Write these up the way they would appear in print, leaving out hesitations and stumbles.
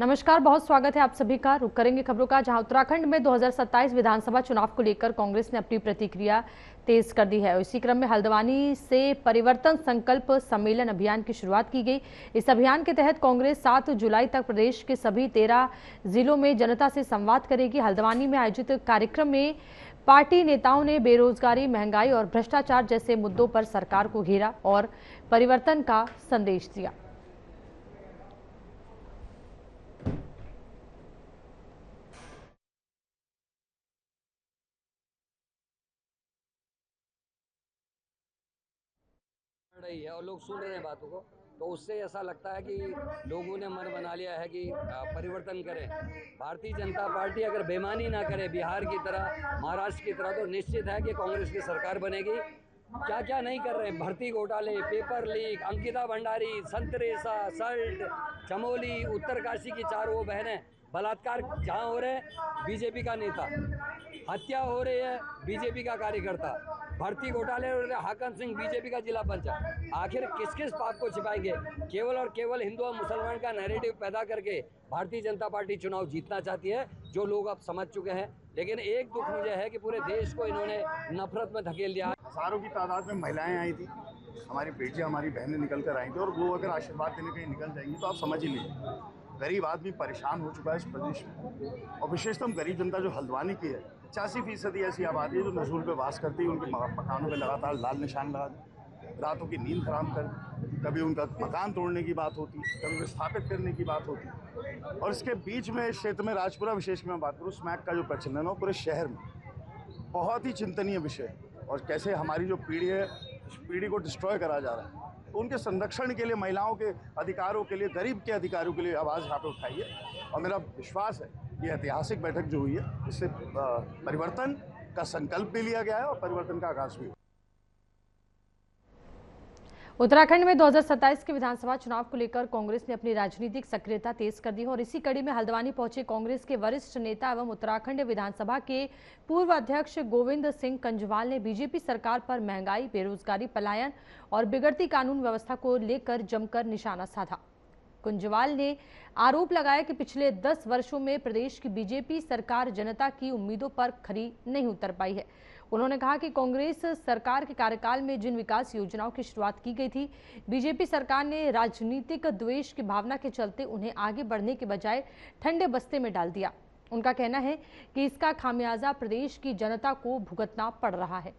नमस्कार, बहुत स्वागत है आप सभी का। रुक करेंगे खबरों का, जहां उत्तराखंड में 2027 विधानसभा चुनाव को लेकर कांग्रेस ने अपनी प्रतिक्रिया तेज कर दी है। इसी क्रम में हल्द्वानी से परिवर्तन संकल्प सम्मेलन अभियान की शुरुआत की गई। इस अभियान के तहत कांग्रेस 7 जुलाई तक प्रदेश के सभी 13 जिलों में जनता से संवाद करेगी। हल्द्वानी में आयोजित कार्यक्रम में पार्टी नेताओं ने बेरोजगारी, महंगाई और भ्रष्टाचार जैसे मुद्दों पर सरकार को घेरा और परिवर्तन का संदेश दिया। रही है और लोग सुन रहे हैं बातों को, तो उससे ऐसा लगता है कि लोगों ने मन बना लिया है कि परिवर्तन करें। भारतीय जनता पार्टी अगर बेईमानी ना करे बिहार की तरह, महाराष्ट्र की तरह, तो निश्चित है कि कांग्रेस की सरकार बनेगी। क्या क्या नहीं कर रहे हैं, भर्ती घोटाले, पेपर लीक, अंकिता भंडारी, संतरेसा, सल्ट, चमोली, उत्तरकाशी की 4 वो बहनें, बलात्कार जहाँ हो रहे हैं बीजेपी का नेता, हत्या हो रही है बीजेपी का कार्यकर्ता, भर्ती घोटाले हो रहे हाकम सिंह बीजेपी का जिला पंचायत। आखिर किस किस पाप को छिपाएंगे? केवल और केवल हिंदू और मुसलमान का नैरेटिव पैदा करके भारतीय जनता पार्टी चुनाव जीतना चाहती है, जो लोग अब समझ चुके हैं। लेकिन एक दुख मुझे है कि पूरे देश को इन्होंने नफरत में धकेल दिया। हजारों की तादाद में महिलाएं आई थी, हमारी बेटियां, हमारी बहनें निकल कर आई थी, और वो अगर आशीर्वाद देने कहीं निकल जाएंगी तो आप समझ ही लीजिए गरीब आदमी परेशान हो चुका है इस प्रदेश में। और विशेषतम गरीब जनता जो हल्द्वानी की है, 85% ऐसी आबादी है जो नजूल पे वास करती है। उनके मकानों पे लगातार लाल निशान लगा दें, रातों की नींद खराब कर, कभी उनका मकान तोड़ने की बात होती, कभी विस्थापित करने की बात होती। और इसके बीच में इस क्षेत्र में राजपुरा विशेष में बात करूँ, स्मैक का जो प्रचलन है पूरे शहर में बहुत ही चिंतनीय विषय है। और कैसे हमारी जो पीढ़ी है, इस पीढ़ी को डिस्ट्रॉय करा जा रहा है। तो उनके संरक्षण के लिए, महिलाओं के अधिकारों के लिए, गरीब के अधिकारों के लिए आवाज़ यहाँ पे उठाई है। और मेरा विश्वास है ये ऐतिहासिक बैठक जो हुई है, इससे परिवर्तन का संकल्प भी लिया गया है और परिवर्तन का आगाज भी हुआ। उत्तराखंड में 2027 के विधानसभा चुनाव को लेकर कांग्रेस ने अपनी राजनीतिक सक्रियता तेज कर दी है और इसी कड़ी में हल्द्वानी पहुंचे कांग्रेस के वरिष्ठ नेता एवं उत्तराखंड विधानसभा के पूर्व अध्यक्ष गोविंद सिंह कंजवाल ने बीजेपी सरकार पर महंगाई, बेरोजगारी, पलायन और बिगड़ती कानून व्यवस्था को लेकर जमकर निशाना साधा। कुंजवाल ने आरोप लगाया कि पिछले 10 वर्षों में प्रदेश की बीजेपी सरकार जनता की उम्मीदों पर खरी नहीं उतर पाई है। उन्होंने कहा कि कांग्रेस सरकार के कार्यकाल में जिन विकास योजनाओं की शुरुआत की गई थी, बीजेपी सरकार ने राजनीतिक द्वेष की भावना के चलते उन्हें आगे बढ़ने के बजाय ठंडे बस्ते में डाल दिया। उनका कहना है कि इसका खामियाजा प्रदेश की जनता को भुगतना पड़ रहा है।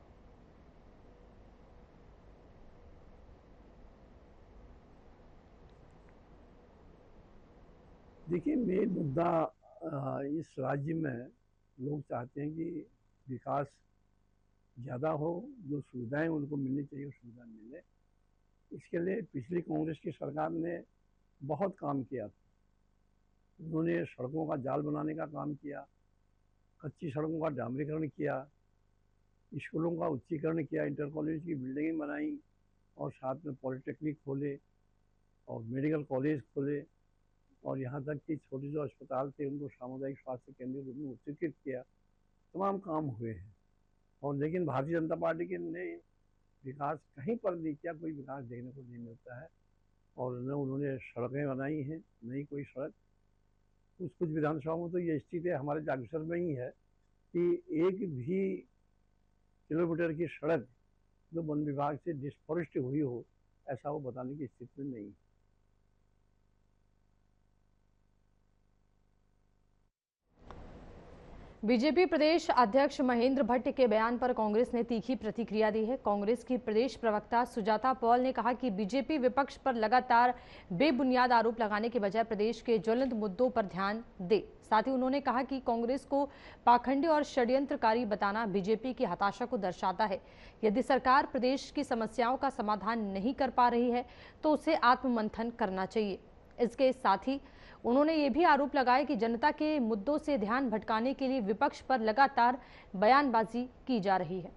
देखिए, मेन मुद्दा इस राज्य में लोग चाहते हैं कि विकास ज़्यादा हो, जो सुविधाएं उनको मिलनी चाहिए वो सुविधा मिले। इसके लिए पिछली कांग्रेस की सरकार ने बहुत काम किया था। उन्होंने सड़कों का जाल बनाने का काम किया, कच्ची सड़कों का डामरीकरण किया, स्कूलों का उच्चीकरण किया, इंटर कॉलेज की बिल्डिंगें बनाई और साथ में पॉलिटेक्निक खोले और मेडिकल कॉलेज खोले। और यहाँ तक कि छोटे जो अस्पताल थे उनको सामुदायिक स्वास्थ्य केंद्र के रूप में उत्कृत किया। तमाम काम हुए हैं। और लेकिन भारतीय जनता पार्टी के ने विकास कहीं पर नहीं किया, कोई विकास देखने को नहीं मिलता है। और न उन्होंने सड़कें बनाई हैं, नहीं कोई सड़क। कुछ विधानसभाओं में तो ये स्थिति है, हमारे जागेश्वर में ही है, कि एक भी किलोमीटर की सड़क जो वन विभाग से डिस्फॉरेस्ट हुई हो, ऐसा वो बताने की स्थिति में नहीं है। बीजेपी प्रदेश अध्यक्ष महेंद्र भट्ट के बयान पर कांग्रेस ने तीखी प्रतिक्रिया दी है। कांग्रेस की प्रदेश प्रवक्ता सुजाता पॉल ने कहा कि बीजेपी विपक्ष पर लगातार बेबुनियाद आरोप लगाने के बजाय प्रदेश के ज्वलंत मुद्दों पर ध्यान दे। साथ ही उन्होंने कहा कि कांग्रेस को पाखंडी और षड्यंत्रकारी बताना बीजेपी की हताशा को दर्शाता है। यदि सरकार प्रदेश की समस्याओं का समाधान नहीं कर पा रही है तो उसे आत्ममंथन करना चाहिए। इसके साथ ही उन्होंने ये भी आरोप लगाया कि जनता के मुद्दों से ध्यान भटकाने के लिए विपक्ष पर लगातार बयानबाजी की जा रही है।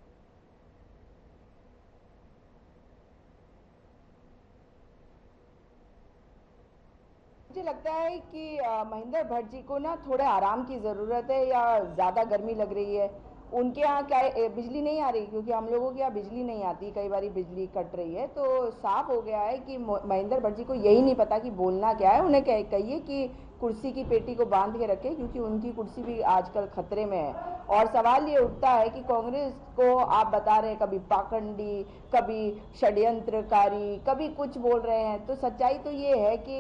मुझे लगता है कि महेंद्र भट्ट जी को ना थोड़े आराम की ज़रूरत है, या ज़्यादा गर्मी लग रही है। उनके यहाँ क्या बिजली नहीं आ रही, क्योंकि हम लोगों के यहाँ बिजली नहीं आती, कई बार बिजली कट रही है। तो साफ हो गया है कि महेंद्र भट्ट जी को यही नहीं पता कि बोलना क्या है। उन्हें कहिए कि कुर्सी की पेटी को बांध के रखे, क्योंकि उनकी कुर्सी भी आजकल खतरे में है। और सवाल ये उठता है कि कांग्रेस को आप बता रहे हैं कभी पाखंडी, कभी षड्यंत्रकारी, कभी कुछ बोल रहे हैं, तो सच्चाई तो ये है कि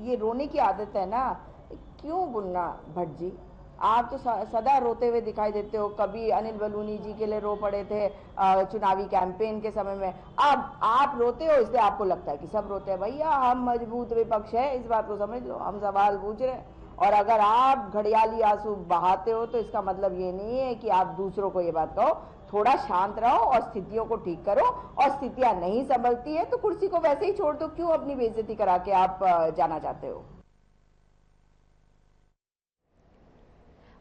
ये रोने की आदत है ना, क्यों बोलना भट्ट जी? आप तो सदा रोते हुए दिखाई देते हो। कभी अनिल बलूनी जी के लिए रो पड़े थे चुनावी कैंपेन के समय में, अब आप रोते हो, इसलिए आपको लगता है कि सब रोते हैं। भैया हम मजबूत विपक्ष है, इस बात को समझ लो, हम सवाल पूछ रहे हैं। और अगर आप घड़ियाली आंसू बहाते हो तो इसका मतलब ये नहीं है कि आप दूसरों को ये बात कहो। थोड़ा शांत रहो और स्थितियों को ठीक करो, और स्थितियां नहीं संभलती है तो कुर्सी को वैसे ही छोड़ दो। क्यों अपनी बेइज्जती करा के आप जाना चाहते हो?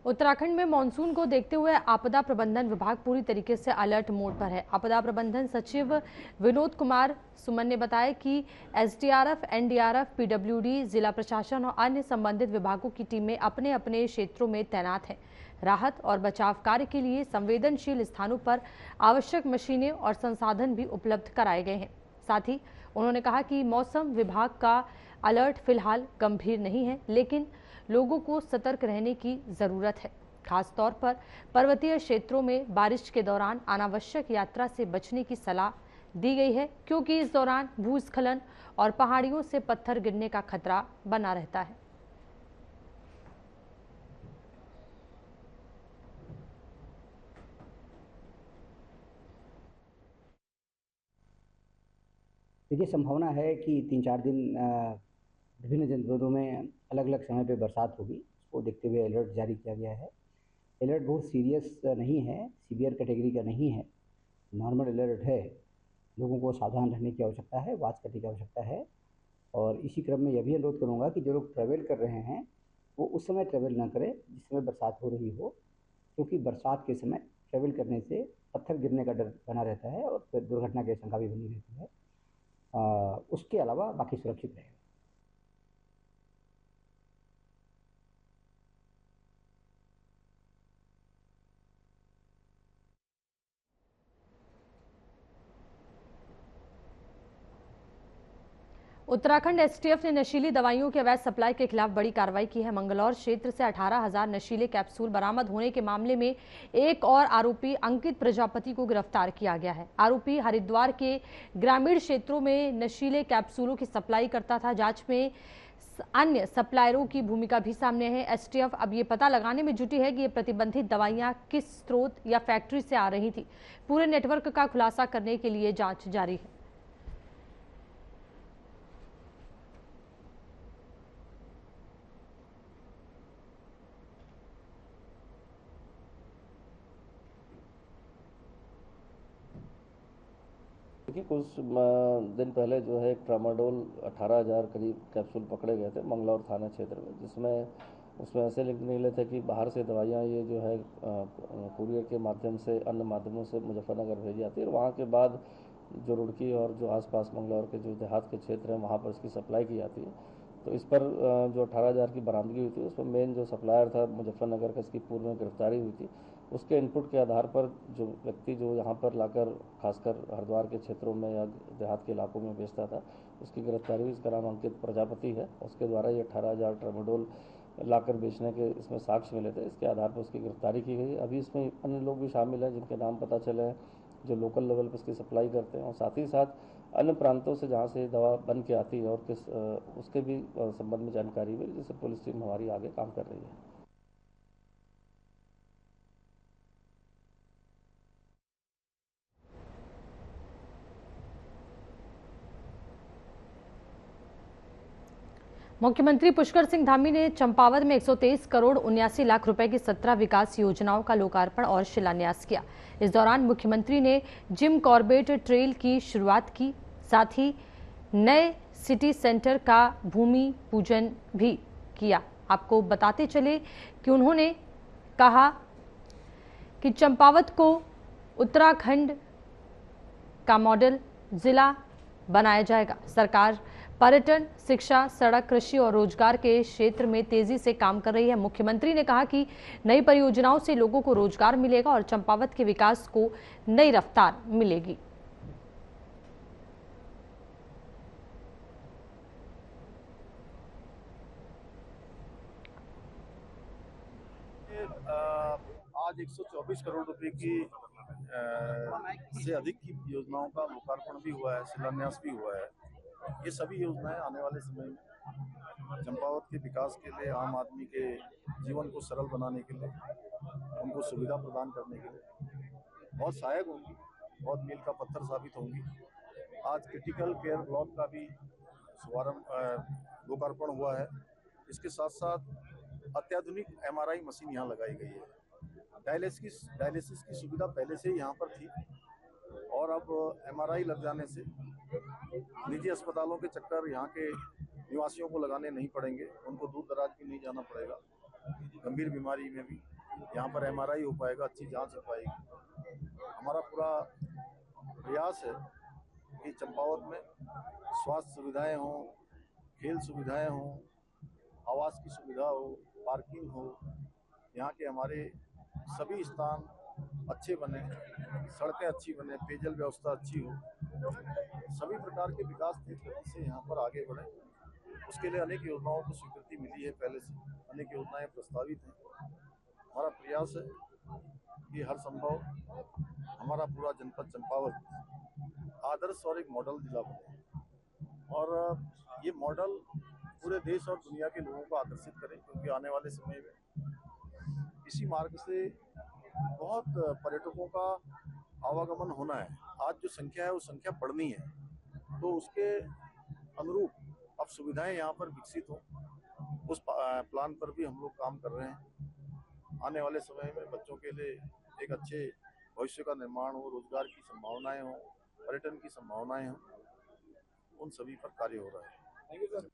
उत्तराखंड में मानसून को देखते हुए आपदा प्रबंधन विभाग पूरी तरीके से अलर्ट मोड पर है। आपदा प्रबंधन सचिव विनोद कुमार सुमन ने बताया कि एसडीआरएफ, एनडीआरएफ, पीडब्ल्यूडी, जिला प्रशासन और अन्य संबंधित विभागों की टीमें अपने अपने क्षेत्रों में तैनात हैं। राहत और बचाव कार्य के लिए संवेदनशील स्थानों पर आवश्यक मशीनें और संसाधन भी उपलब्ध कराए गए हैं। साथ ही उन्होंने कहा कि मौसम विभाग का अलर्ट फिलहाल गंभीर नहीं है, लेकिन लोगों को सतर्क रहने की जरूरत है। खासतौर पर पर्वतीय क्षेत्रों में बारिश के दौरान अनावश्यक यात्रा से बचने की सलाह दी गई है, क्योंकि इस दौरान भूस्खलन और पहाड़ियों से पत्थर गिरने का खतरा बना रहता है। देखिए, संभावना है कि 3-4 दिन विभिन्न जनपदों में अलग अलग समय पे बरसात होगी। उसको देखते हुए अलर्ट जारी किया गया है। अलर्ट बहुत सीरियस नहीं है, सीवियर कैटेगरी का नहीं है, नॉर्मल अलर्ट है। लोगों को सावधान रहने की आवश्यकता है, वॉच करने की आवश्यकता है। और इसी क्रम में यह भी अनुरोध करूँगा कि जो लोग ट्रैवल कर रहे हैं वो उस समय ट्रैवल ना करें जिस समय बरसात हो रही हो, क्योंकि बरसात के समय ट्रैवल करने से पत्थर गिरने का डर बना रहता है और फिर दुर्घटना की आशंका भी बनी रहती है। उसके अलावा बाकी सुरक्षित रहेगा। उत्तराखंड एसटीएफ ने नशीली दवाइयों के अवैध सप्लाई के खिलाफ बड़ी कार्रवाई की है। मंगलौर क्षेत्र से 18,000 नशीले कैप्सूल बरामद होने के मामले में एक और आरोपी अंकित प्रजापति को गिरफ्तार किया गया है। आरोपी हरिद्वार के ग्रामीण क्षेत्रों में नशीले कैप्सूलों की सप्लाई करता था। जांच में अन्य सप्लायरों की भूमिका भी सामने है। एसटीएफ अब ये पता लगाने में जुटी है कि ये प्रतिबंधित दवाइयां किस स्रोत या फैक्ट्री से आ रही थी। पूरे नेटवर्क का खुलासा करने के लिए जांच जारी है। देखिए, कुछ दिन पहले जो है एक ट्रामाडोल 18,000 करीब कैप्सूल पकड़े गए थे मंगलौर थाना क्षेत्र में, जिसमें उसमें ऐसे लिंक निकले थे कि बाहर से दवाइयाँ ये जो है कुरियर के माध्यम से अन्य माध्यमों से मुजफ्फरनगर भेजी जाती है और वहाँ के बाद जो रुड़की और जो आसपास मंगलौर के जो देहात के क्षेत्र हैं वहाँ पर इसकी सप्लाई की जाती है। तो इस पर जो 18,000 की बरामदगी हुई थी उसमें मेन जो सप्लायर था मुजफ्फरनगर का, इसकी पूर्व में गिरफ्तारी हुई थी। उसके इनपुट के आधार पर जो व्यक्ति जो यहाँ पर लाकर खासकर हरिद्वार के क्षेत्रों में या देहात के इलाकों में बेचता था, उसकी गिरफ्तारी हुई। इसका नाम अंकित प्रजापति है। उसके द्वारा ये 18,000 ट्रामाडोल लाकर बेचने के इसमें साक्ष्य मिले थे। इसके आधार पर उसकी गिरफ्तारी की गई। अभी इसमें अन्य लोग भी शामिल हैं जिनके नाम पता चले हैं, जो लोकल लेवल पर इसकी सप्लाई करते हैं और साथ ही साथ अन्य प्रांतों से जहाँ से दवा बन के आती है और किस उसके भी संबंध में जानकारी मिली, जिससे पुलिस टीम हमारी आगे काम कर रही है। मुख्यमंत्री पुष्कर सिंह धामी ने चंपावत में 123 करोड़ 79 लाख रुपए की 17 विकास योजनाओं का लोकार्पण और शिलान्यास किया। इस दौरान मुख्यमंत्री ने जिम कॉर्बेट ट्रेल की शुरुआत की, साथ ही नए सिटी सेंटर का भूमि पूजन भी किया। आपको बताते चले कि उन्होंने कहा कि चंपावत को उत्तराखंड का मॉडल जिला बनाया जाएगा। सरकार पर्यटन, शिक्षा, सड़क, कृषि और रोजगार के क्षेत्र में तेजी से काम कर रही है। मुख्यमंत्री ने कहा कि नई परियोजनाओं से लोगों को रोजगार मिलेगा और चंपावत के विकास को नई रफ्तार मिलेगी। आज 124 करोड़ रुपए की से अधिक की योजनाओं का लोकार्पण भी हुआ है, शिलान्यास भी हुआ है। ये सभी योजनाएं आने वाले समय में चंपावत के विकास के लिए, आम आदमी के जीवन को सरल बनाने के लिए, उनको सुविधा प्रदान करने के लिए बहुत सहायक होंगी, बहुत मील का पत्थर साबित होंगी। आज क्रिटिकल केयर ब्लॉक का भी लोकार्पण हुआ है। इसके साथ साथ अत्याधुनिक MRI मशीन यहाँ लगाई गई है। डायलिसिस की सुविधा पहले से ही यहाँ पर थी और अब MRI लग जाने से निजी अस्पतालों के चक्कर यहाँ के निवासियों को लगाने नहीं पड़ेंगे, उनको दूर दराज भी नहीं जाना पड़ेगा। गंभीर बीमारी में भी यहाँ पर MRI हो पाएगा, अच्छी जांच हो पाएगी। हमारा पूरा प्रयास है कि चंपावत में स्वास्थ्य सुविधाएं हों, खेल सुविधाएं हों, आवास की सुविधा हो, पार्किंग हो, यहाँ के हमारे सभी स्थान अच्छे बने, सड़कें अच्छी बने, पेयजल व्यवस्था अच्छी हो, सभी प्रकार के विकास तेज गति से यहाँ पर आगे बढ़े। उसके लिए अनेक योजनाओं को स्वीकृति मिली है, पहले से अनेक योजनाएं प्रस्तावित हैं। हमारा प्रयास है कि हर संभव हमारा पूरा जनपद चंपावत आदर्श और एक मॉडल जिला बने और ये मॉडल पूरे देश और दुनिया के लोगों को आकर्षित करें, क्योंकि आने वाले समय में इसी मार्ग से बहुत पर्यटकों का आवागमन होना है। आज जो संख्या है वो संख्या बढ़नी है, तो उसके अनुरूप अब सुविधाएं यहाँ पर विकसित हों, उस प्लान पर भी हम लोग काम कर रहे हैं। आने वाले समय में बच्चों के लिए एक अच्छे भविष्य का निर्माण हो, रोजगार की संभावनाएं हों, पर्यटन की संभावनाएं हों, उन सभी पर कार्य हो रहा है। Thank you sir.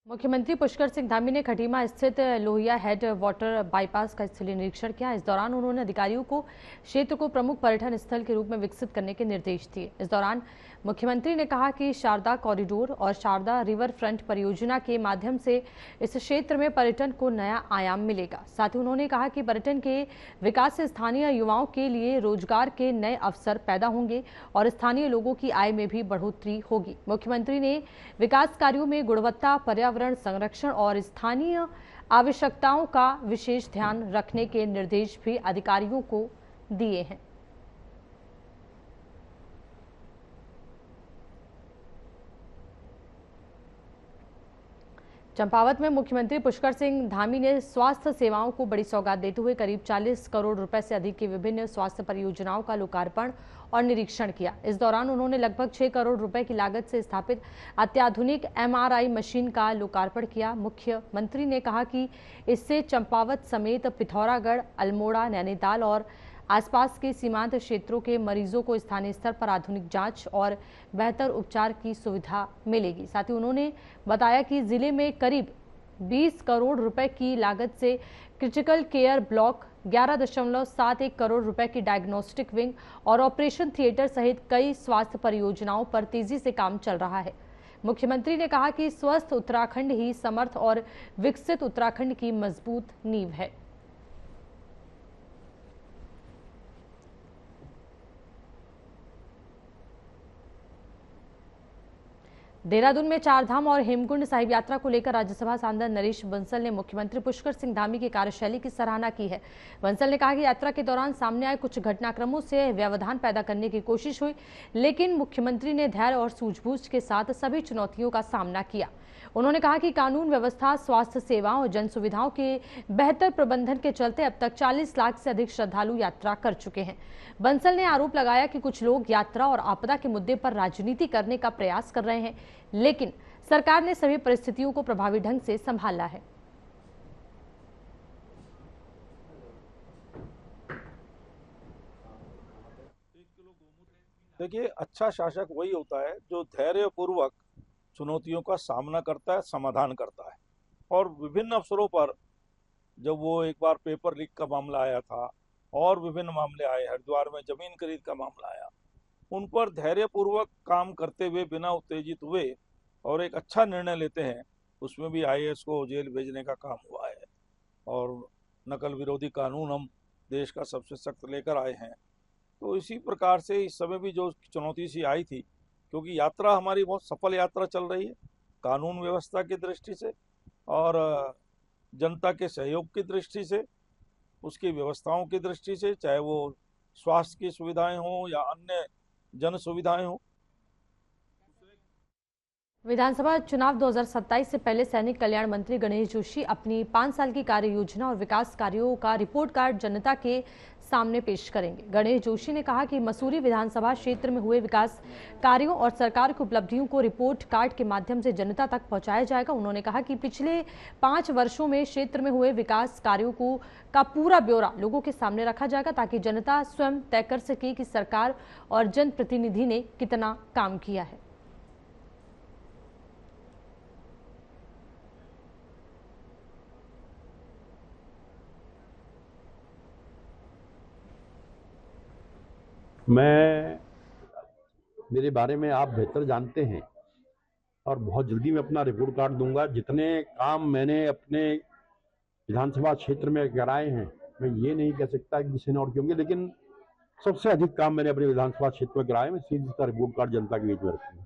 मुख्यमंत्री पुष्कर सिंह धामी ने खटीमा स्थित लोहिया हेड वाटर बाईपास का स्थलीय निरीक्षण किया। इस दौरान उन्होंने अधिकारियों को क्षेत्र को प्रमुख पर्यटन स्थल के रूप में विकसित करने के निर्देश दिए। इस दौरान मुख्यमंत्री ने कहा कि शारदा कॉरिडोर और शारदा रिवर फ्रंट परियोजना के माध्यम से इस क्षेत्र में पर्यटन को नया आयाम मिलेगा। साथ ही उन्होंने कहा कि पर्यटन के विकास से स्थानीय युवाओं के लिए रोजगार के नए अवसर पैदा होंगे और स्थानीय लोगों की आय में भी बढ़ोतरी होगी। मुख्यमंत्री ने विकास कार्यों में गुणवत्ता, पर्यावरण संरक्षण और स्थानीय आवश्यकताओं का विशेष ध्यान रखने के निर्देश भी अधिकारियों को दिए हैं। चंपावत में मुख्यमंत्री पुष्कर सिंह धामी ने स्वास्थ्य सेवाओं को बड़ी सौगात देते हुए करीब 40 करोड़ रुपए से अधिक की विभिन्न स्वास्थ्य परियोजनाओं का लोकार्पण और निरीक्षण किया। इस दौरान उन्होंने लगभग 6 करोड़ रुपए की लागत से स्थापित अत्याधुनिक MRI मशीन का लोकार्पण किया। मुख्यमंत्री ने कहा कि इससे चंपावत समेत पिथौरागढ़, अल्मोड़ा, नैनीताल और आसपास के सीमांत क्षेत्रों के मरीजों को स्थानीय स्तर पर आधुनिक जांच और बेहतर उपचार की सुविधा मिलेगी। साथ ही उन्होंने बताया कि जिले में करीब 20 करोड़ रुपए की लागत से क्रिटिकल केयर ब्लॉक, 11.71 करोड़ रुपए की डायग्नोस्टिक विंग और ऑपरेशन थिएटर सहित कई स्वास्थ्य परियोजनाओं पर तेजी से काम चल रहा है। मुख्यमंत्री ने कहा कि स्वस्थ उत्तराखंड ही समर्थ और विकसित उत्तराखंड की मजबूत नींव है। देहरादून में चारधाम और हेमकुंड साहिब यात्रा को लेकर राज्यसभा सांसद नरेश बंसल ने मुख्यमंत्री पुष्कर सिंह धामी की कार्यशैली की सराहना की है। बंसल ने कहा कि यात्रा के दौरान सामने आए कुछ घटनाक्रमों से व्यवधान पैदा करने की कोशिश हुई, लेकिन मुख्यमंत्री ने धैर्य और सूझबूझ के साथ सभी चुनौतियों का सामना किया। उन्होंने कहा कि कानून व्यवस्था, स्वास्थ्य सेवाओं और जन सुविधाओं के बेहतर प्रबंधन के चलते अब तक 40 लाख से अधिक श्रद्धालु यात्रा कर चुके हैं। बंसल ने आरोप लगाया कि कुछ लोग यात्रा और आपदा के मुद्दे पर राजनीति करने का प्रयास कर रहे हैं, लेकिन सरकार ने सभी परिस्थितियों को प्रभावी ढंग से संभाला है। देखिए, अच्छा शासक वही होता है जो धैर्यपूर्वक चुनौतियों का सामना करता है, समाधान करता है। और विभिन्न अवसरों पर जब वो एक बार पेपर लीक का मामला आया था और विभिन्न मामले आए, हरिद्वार में जमीन खरीद का मामला आया, उन पर धैर्यपूर्वक काम करते हुए बिना उत्तेजित हुए और एक अच्छा निर्णय लेते हैं। उसमें भी IAS को जेल भेजने का काम हुआ है और नकल विरोधी कानून हम देश का सबसे सख्त लेकर आए हैं। तो इसी प्रकार से इस समय भी जो चुनौती सी आई थी, क्योंकि यात्रा हमारी बहुत सफल यात्रा चल रही है कानून व्यवस्था की दृष्टि से और जनता के सहयोग की दृष्टि से, उसकी व्यवस्थाओं की दृष्टि से, चाहे वो स्वास्थ्य की सुविधाएं हों या अन्य जन सुविधाएं हों। विधानसभा चुनाव 2027 से पहले सैनिक कल्याण मंत्री गणेश जोशी अपनी 5 साल की कार्य योजना और विकास कार्यों का रिपोर्ट कार्ड जनता के सामने पेश करेंगे। गणेश जोशी ने कहा कि मसूरी विधानसभा क्षेत्र में हुए विकास कार्यों और सरकार की उपलब्धियों को रिपोर्ट कार्ड के माध्यम से जनता तक पहुंचाया जाएगा। उन्होंने कहा कि पिछले 5 वर्षों में क्षेत्र में हुए विकास कार्यों का पूरा ब्यौरा लोगों के सामने रखा जाएगा, ताकि जनता स्वयं तय कर सके कि सरकार और जनप्रतिनिधि ने कितना काम किया है। मेरे बारे में आप बेहतर जानते हैं और बहुत जल्दी मैं अपना रिपोर्ट कार्ड दूंगा। जितने काम मैंने अपने विधानसभा क्षेत्र में कराए हैं, मैं ये नहीं कह सकता कि किसी ने और होंगे, लेकिन सबसे अधिक काम मैंने अपने विधानसभा क्षेत्र में कराए। मैं सीधे इसका रिपोर्ट कार्ड जनता के बीच में रखूंगा।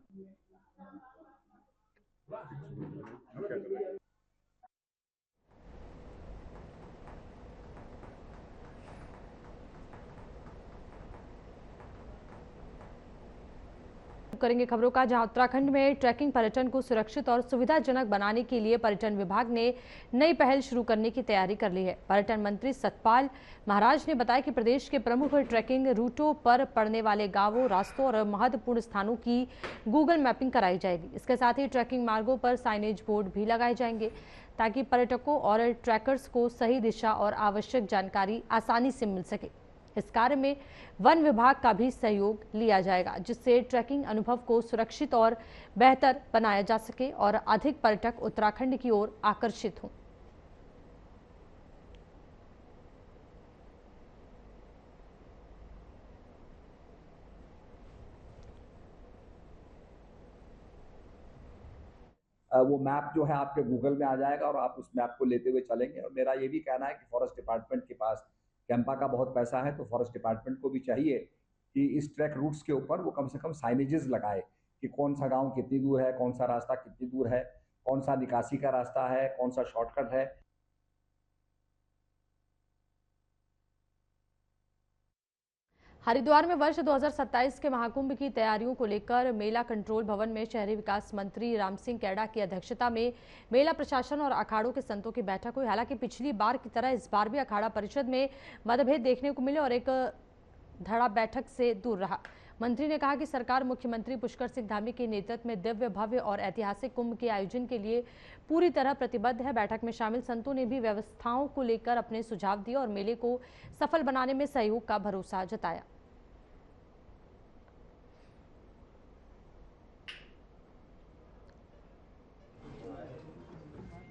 करेंगे खबरों का, जहां उत्तराखंड में ट्रैकिंग पर्यटन को सुरक्षित और सुविधाजनक बनाने के लिए पर्यटन विभाग ने नई पहल शुरू करने की तैयारी कर ली है। पर्यटन मंत्री सतपाल महाराज ने बताया कि प्रदेश के प्रमुख ट्रैकिंग रूटों पर पड़ने वाले गांवों, रास्तों और महत्वपूर्ण स्थानों की गूगल मैपिंग कराई जाएगी। इसके साथ ही ट्रैकिंग मार्गों पर साइनेज बोर्ड भी लगाए जाएंगे, ताकि पर्यटकों और ट्रैकर्स को सही दिशा और आवश्यक जानकारी आसानी से मिल सके। इस कार्य में वन विभाग का भी सहयोग लिया जाएगा, जिससे ट्रैकिंग अनुभव को सुरक्षित और बेहतर बनाया जा सके और अधिक पर्यटक उत्तराखंड की ओर आकर्षित हों। वो मैप जो है आपके गूगल में आ जाएगा और आप उस मैप को लेते हुए चलेंगे। और मेरा ये भी कहना है कि फॉरेस्ट डिपार्टमेंट के पास कैंपा का बहुत पैसा है, तो फॉरेस्ट डिपार्टमेंट को भी चाहिए कि इस ट्रैक रूट्स के ऊपर वो कम से कम साइनेजेस लगाए कि कौन सा गांव कितनी दूर है, कौन सा रास्ता कितनी दूर है, कौन सा निकासी का रास्ता है, कौन सा शॉर्टकट है। हरिद्वार में वर्ष 2027 के महाकुंभ की तैयारियों को लेकर मेला कंट्रोल भवन में शहरी विकास मंत्री राम सिंह कैड़ा की अध्यक्षता में मेला प्रशासन और अखाड़ों के संतों की बैठक हुई। हालांकि पिछली बार की तरह इस बार भी अखाड़ा परिषद में मतभेद देखने को मिले और एक धड़ा बैठक से दूर रहा। मंत्री ने कहा कि सरकार मुख्यमंत्री पुष्कर सिंह धामी के नेतृत्व में दिव्य, भव्य और ऐतिहासिक कुंभ के आयोजन के लिए पूरी तरह प्रतिबद्ध है। बैठक में शामिल संतों ने भी व्यवस्थाओं को लेकर अपने सुझाव दिए और मेले को सफल बनाने में सहयोग का भरोसा जताया।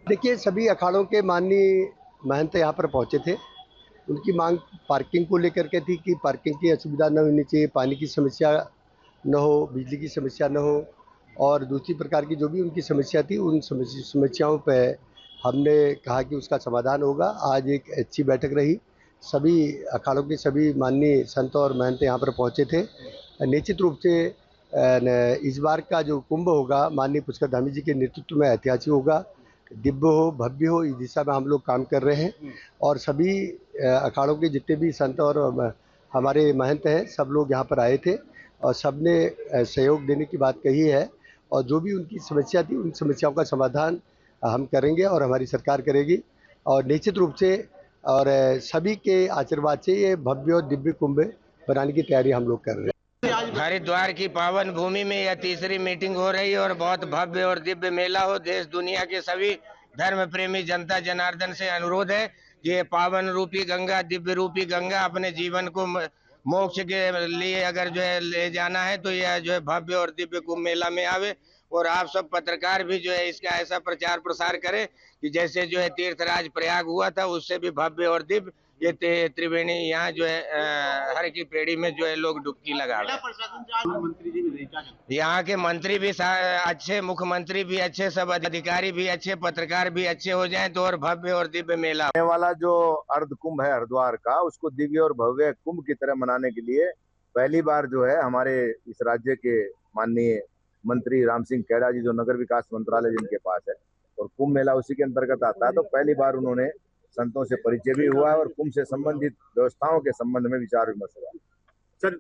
देखिए, सभी अखाड़ों के माननीय महंत यहाँ पर पहुँचे थे। उनकी मांग पार्किंग को लेकर के थी कि पार्किंग की असुविधा न होनी चाहिए, पानी की समस्या न हो, बिजली की समस्या न हो, और दूसरी प्रकार की जो भी उनकी समस्या थी, उन समस्याओं पे हमने कहा कि उसका समाधान होगा। आज एक अच्छी बैठक रही। सभी अखाड़ों के सभी माननीय संत और महंत यहाँ पर पहुँचे थे। निश्चित रूप से इस बार का जो कुंभ होगा माननीय पुष्कर धामी जी के नेतृत्व में ऐतिहासिक होगा, दिव्य हो, भव्य हो। इस दिशा में हम लोग काम कर रहे हैं और सभी अखाड़ों के जितने भी संत और हमारे महंत हैं, सब लोग यहाँ पर आए थे और सबने सहयोग देने की बात कही है। और जो भी उनकी समस्या थी, उन समस्याओं का समाधान हम करेंगे और हमारी सरकार करेगी। और निश्चित रूप से और सभी के आशीर्वाद से ये भव्य और दिव्य कुंभ बनाने की तैयारी हम लोग कर रहे हैं। हरिद्वार की पावन भूमि में यह तीसरी मीटिंग हो रही है और बहुत भव्य और दिव्य मेला हो। देश दुनिया के सभी धर्म प्रेमी जनता जनार्दन से अनुरोध है कि ये पावन रूपी गंगा, दिव्य रूपी गंगा अपने जीवन को मोक्ष के लिए अगर जो है ले जाना है, तो यह जो है भव्य और दिव्य कुंभ मेला में आवे। और आप सब पत्रकार भी जो है इसका ऐसा प्रचार प्रसार करें कि जैसे जो है तीर्थराज प्रयाग हुआ था, उससे भी भव्य और दिव्य ये त्रिवेणी यहाँ जो है हर की पेड़ी में जो है लोग डुबकी लगा रहे हैं। यहाँ के मंत्री भी अच्छे, मुख्यमंत्री भी अच्छे, सब अधिकारी भी अच्छे, पत्रकार भी अच्छे हो जाएं तो और भव्य और दिव्य मेला आने वाला जो अर्ध कुंभ है हरिद्वार का, उसको दिव्य और भव्य कुंभ की तरह मनाने के लिए पहली बार जो है हमारे इस राज्य के माननीय मंत्री राम सिंह कैड़ा जी, जो नगर विकास मंत्रालय जिनके पास है और कुंभ मेला उसी के अंतर्गत आता है, तो पहली बार उन्होंने संतों से परिचय भी हुआ है और कुंभ से संबंधित व्यवस्थाओं के संबंध में विचार विमर्श हुआ। सर,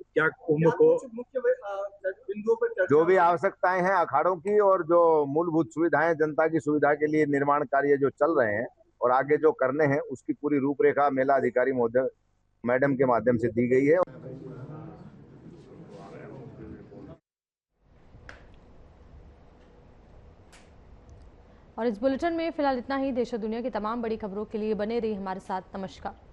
क्या कुंभ को मुख्य बिंदुओं पर जो भी आवश्यकताएं हैं अखाड़ों की और जो मूलभूत सुविधाएं जनता की सुविधा के लिए निर्माण कार्य जो चल रहे हैं और आगे जो करने हैं उसकी पूरी रूपरेखा मेला अधिकारी महोदय मैडम के माध्यम से दी गई है। और इस बुलेटिन में फिलहाल इतना ही। देश और दुनिया की तमाम बड़ी खबरों के लिए बने रहिए हमारे साथ। नमस्कार।